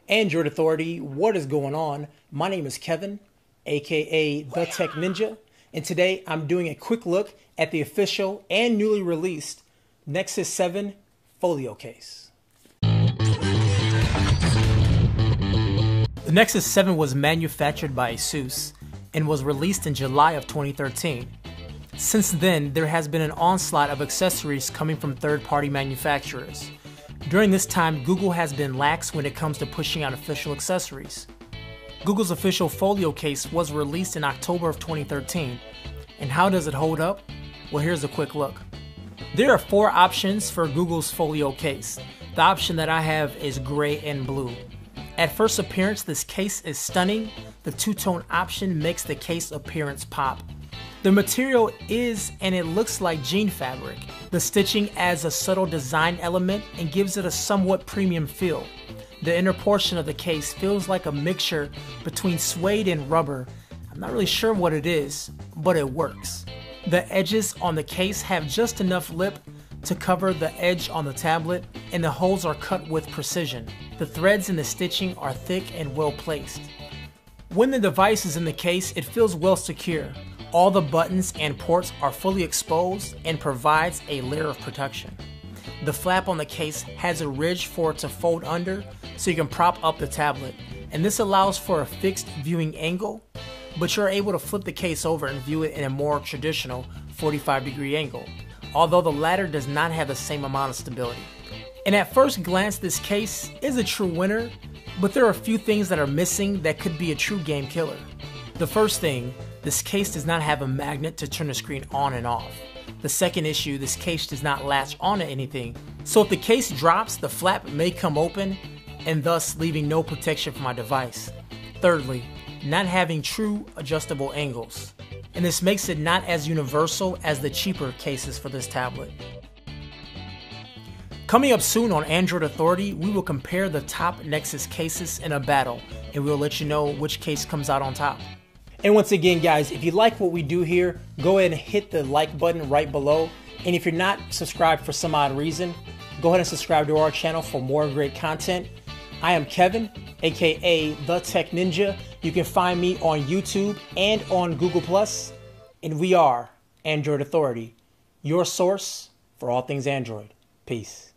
Android Authority, what is going on? My name is Kevin, aka The Tech Ninja, and today I'm doing a quick look at the official and newly released Nexus 7 Folio case. The Nexus 7 was manufactured by ASUS and was released in July of 2013. Since then, there has been an onslaught of accessories coming from third-party manufacturers. During this time, Google has been lax when it comes to pushing out official accessories. Google's official Folio case was released in October of 2013. And how does it hold up? Well, here's a quick look. There are 4 options for Google's Folio case. The option that I have is gray and blue. At first appearance, this case is stunning. The two-tone option makes the case appearance pop. The material is and it looks like jean fabric. The stitching adds a subtle design element and gives it a somewhat premium feel. The inner portion of the case feels like a mixture between suede and rubber. I'm not really sure what it is, but it works. The edges on the case have just enough lip to cover the edge on the tablet, and the holes are cut with precision. The threads in the stitching are thick and well placed. When the device is in the case, it feels well secure. All the buttons and ports are fully exposed and provides a layer of protection. The flap on the case has a ridge for it to fold under so you can prop up the tablet, and this allows for a fixed viewing angle, but you're able to flip the case over and view it in a more traditional 45-degree angle, although the latter does not have the same amount of stability. And at first glance, this case is a true winner, but there are a few things that are missing that could be a true game killer. The first thing, this case does not have a magnet to turn the screen on and off. The second issue, this case does not latch onto anything, so if the case drops, the flap may come open and thus leaving no protection for my device. Thirdly, not having true adjustable angles, and this makes it not as universal as the cheaper cases for this tablet. Coming up soon on Android Authority, we will compare the top Nexus cases in a battle, and we'll let you know which case comes out on top. And once again, guys, if you like what we do here, go ahead and hit the like button right below. And if you're not subscribed for some odd reason, go ahead and subscribe to our channel for more great content. I am Kevin, aka The Tech Ninja. You can find me on YouTube and on Google+. And we are Android Authority, your source for all things Android. Peace.